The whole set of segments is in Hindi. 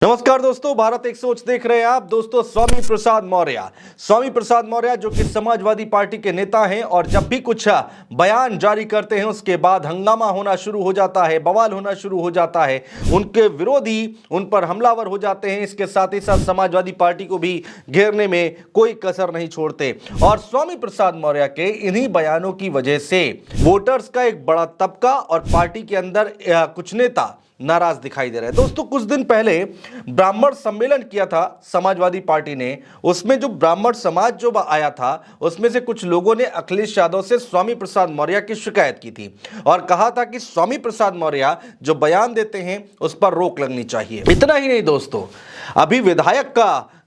नमस्कार दोस्तों, भारत एक सोच देख रहे हैं आप। दोस्तों, स्वामी प्रसाद मौर्य जो कि समाजवादी पार्टी के नेता हैं और जब भी कुछ बयान जारी करते हैं उसके बाद हंगामा होना शुरू हो जाता है, बवाल होना शुरू हो जाता है, उनके विरोधी उन पर हमलावर हो जाते हैं। इसके साथ ही साथ समाजवादी पार्टी को भी घेरने में कोई कसर नहीं छोड़ते और स्वामी प्रसाद मौर्य के इन्हीं बयानों की वजह से वोटर्स का एक बड़ा तबका और पार्टी के अंदर कुछ नेता नाराज दिखाई दे रहे हैं। दोस्तों, कुछ दिन पहले ब्राह्मण सम्मेलन किया था समाजवादी पार्टी ने। उसमें जो ब्राह्मण समाज जो आया था उसमें से कुछ लोगों ने अखिलेश यादव से स्वामी प्रसाद मौर्य की शिकायत की थी और कहा था कि स्वामी प्रसाद मौर्य जो बयान देते हैं उस पर रोक लगनी चाहिए। इतना ही नहीं दोस्तों, अभी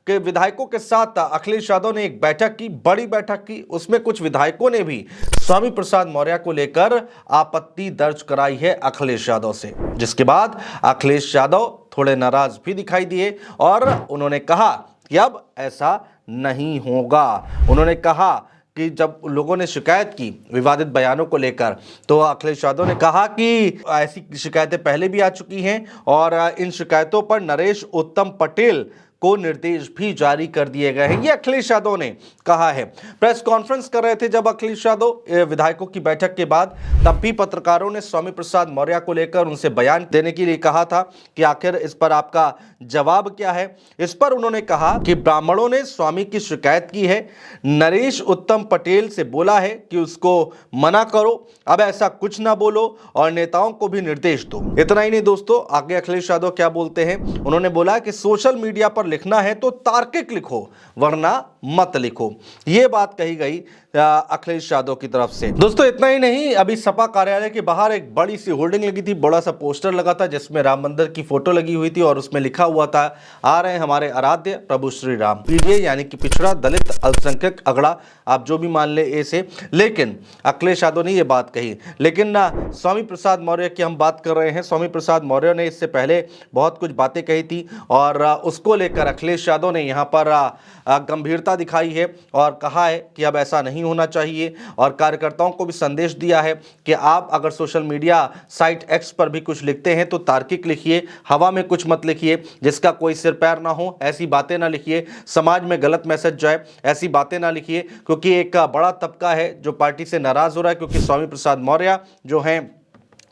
विधायकों के साथ अखिलेश यादव ने एक बैठक की, बड़ी बैठक की। उसमें कुछ विधायकों ने भी स्वामी प्रसाद मौर्य को लेकर आपत्ति दर्ज कराई है अखिलेश यादव से, जिसके बाद अखिलेश यादव थोड़े नाराज भी दिखाई दिए और उन्होंने कहा कि अब ऐसा नहीं होगा। उन्होंने कहा कि जब लोगों ने शिकायत की विवादित बयानों को लेकर तो अखिलेश यादव ने कहा कि ऐसी शिकायतें पहले भी आ चुकी हैं और इन शिकायतों पर नरेश उत्तम पटेल को निर्देश भी जारी कर दिए गए हैं। ये अखिलेश यादव ने कहा है। प्रेस कॉन्फ्रेंस कर रहे थे जब अखिलेश यादव विधायकों की बैठक के बाद, तब भी पत्रकारों ने स्वामी प्रसाद मौर्य को लेकर उनसे बयान देने के लिए कहा था कि आखिर इस पर आपका जवाब क्या है। इस पर उन्होंने कहा कि ब्राह्मणों ने स्वामी की शिकायत की है, नरेश उत्तम पटेल से बोला है कि उसको मना करो, अब ऐसा कुछ ना बोलो और नेताओं को भी निर्देश दो। इतना ही नहीं दोस्तों, आगे अखिलेश यादव क्या बोलते हैं। उन्होंने बोला कि सोशल मीडिया पर लिखना है तो तार्किक लिखो वरना मत लिखो। यह बात कही गई अखिलेश यादव की तरफ से। दोस्तों, इतना ही नहीं, अभी सपा कार्यालय के बाहर एक बड़ी सी होर्डिंग लगी थी, बड़ा सा पोस्टर लगा था जिसमें राम मंदिर की फोटो लगी हुई थी और उसमें लिखा हुआ था, आ रहे हैं हमारे आराध्य प्रभु श्री राम। पीडीए यानी कि पिछड़ा, दलित, अल्पसंख्यक, अगड़ा, आप जो भी मान ले ऐसे। लेकिन अखिलेश यादव ने यह बात कही। लेकिन स्वामी प्रसाद मौर्य की हम बात कर रहे हैं। स्वामी प्रसाद मौर्य ने इससे पहले बहुत कुछ बातें कही थी और उसको लेकर अखिलेश यादव ने यहाँ पर गंभीरता दिखाई है और कहा है कि अब ऐसा नहीं होना चाहिए और कार्यकर्ताओं को भी संदेश दिया है कि आप अगर सोशल मीडिया साइट एक्स पर भी कुछ लिखते हैं तो तार्किक लिखिए, हवा में कुछ मत लिखिए जिसका कोई सिर पैर ना हो, ऐसी बातें ना लिखिए, समाज में गलत मैसेज जाए, ऐसी बातें ना लिखिए, क्योंकि एक बड़ा तबका है जो पार्टी से नाराज हो रहा है क्योंकि स्वामी प्रसाद मौर्य जो हैं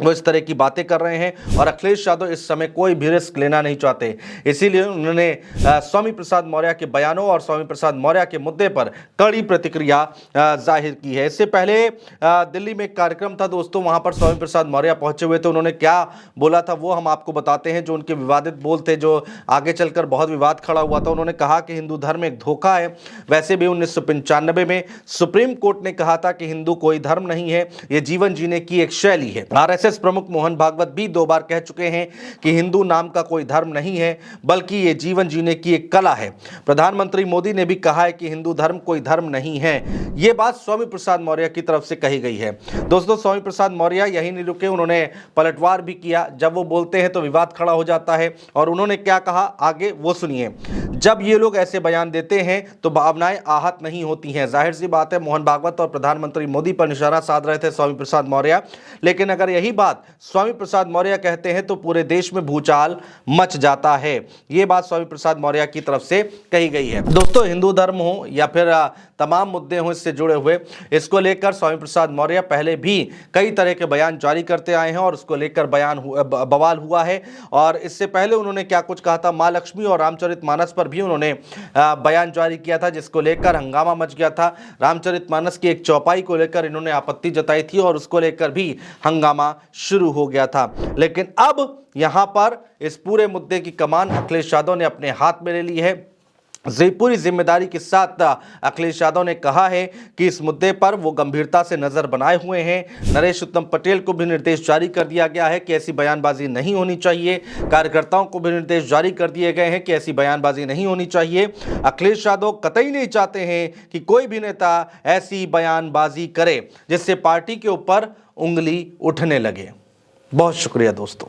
वो इस तरह की बातें कर रहे हैं और अखिलेश यादव इस समय कोई भी रिस्क लेना नहीं चाहते। इसीलिए उन्होंने स्वामी प्रसाद मौर्य के बयानों और स्वामी प्रसाद मौर्य के मुद्दे पर कड़ी प्रतिक्रिया जाहिर की है। इससे पहले दिल्ली में एक कार्यक्रम था दोस्तों, वहां पर स्वामी प्रसाद मौर्य पहुंचे हुए थे। उन्होंने क्या बोला था वो हम आपको बताते हैं। जो उनके विवादित बोल थे, जो आगे चलकर बहुत विवाद खड़ा हुआ था। उन्होंने कहा कि हिंदू धर्म एक धोखा है। वैसे भी 1995 में सुप्रीम कोर्ट ने कहा था कि हिंदू कोई धर्म नहीं है, ये जीवन जीने की एक शैली है। आरएसएस प्रमुख मोहन भागवत भी 2 बार कह चुके हैं कि हिंदू नाम का कोई धर्म नहीं है बल्कि ये जीवन जीने की एक कला है। प्रधानमंत्री मोदी ने भी कहा है कि हिंदू धर्म कोई धर्म नहीं है। ये बात स्वामी प्रसाद मौर्य की तरफ से कही गई है। दोस्तों, स्वामी प्रसाद मौर्य यही नहीं रुके, उन्होंने पलटवार भी किया। जब वो बोलते हैं तो विवाद खड़ा हो जाता है और उन्होंने क्या कहा आगे वो सुनिए। जब ये लोग ऐसे बयान देते हैं तो भावनाएं आहत नहीं होती हैं। जाहिर सी बात है, मोहन भागवत और प्रधानमंत्री मोदी पर निशाना साध रहे थे स्वामी प्रसाद मौर्य। लेकिन अगर यही बात स्वामी प्रसाद मौर्य कहते हैं तो पूरे देश में भूचाल मच जाता है। यह बात स्वामी प्रसाद मौर्य की तरफ से कही गई है। दोस्तों, हिंदू धर्म हो या फिर तमाम मुद्दे हों इससे जुड़े हुए, इसको लेकर स्वामी प्रसाद मौर्य पहले भी कई तरह के बयान जारी करते आए हैं और उसको लेकर बवाल हुआ है। और इससे पहले उन्होंने क्या कुछ कहा था, मां लक्ष्मी और रामचरितमानस पर भी उन्होंने बयान जारी किया था जिसको लेकर हंगामा मच गया था। रामचरितमानस की एक चौपाई को लेकर इन्होंने आपत्ति जताई थी और उसको लेकर भी हंगामा शुरू हो गया था। लेकिन अब यहां पर इस पूरे मुद्दे की कमान अखिलेश यादव ने अपने हाथ में ले ली है। पूरी जिम्मेदारी के साथ अखिलेश यादव ने कहा है कि इस मुद्दे पर वो गंभीरता से नजर बनाए हुए हैं। नरेश उत्तम पटेल को भी निर्देश जारी कर दिया गया है कि ऐसी बयानबाजी नहीं होनी चाहिए। कार्यकर्ताओं को भी निर्देश जारी कर दिए गए हैं कि ऐसी बयानबाजी नहीं होनी चाहिए। अखिलेश यादव कतई नहीं चाहते हैं कि कोई भी नेता ऐसी बयानबाजी करे जिससे पार्टी के ऊपर उंगली उठने लगे। बहुत शुक्रिया दोस्तों।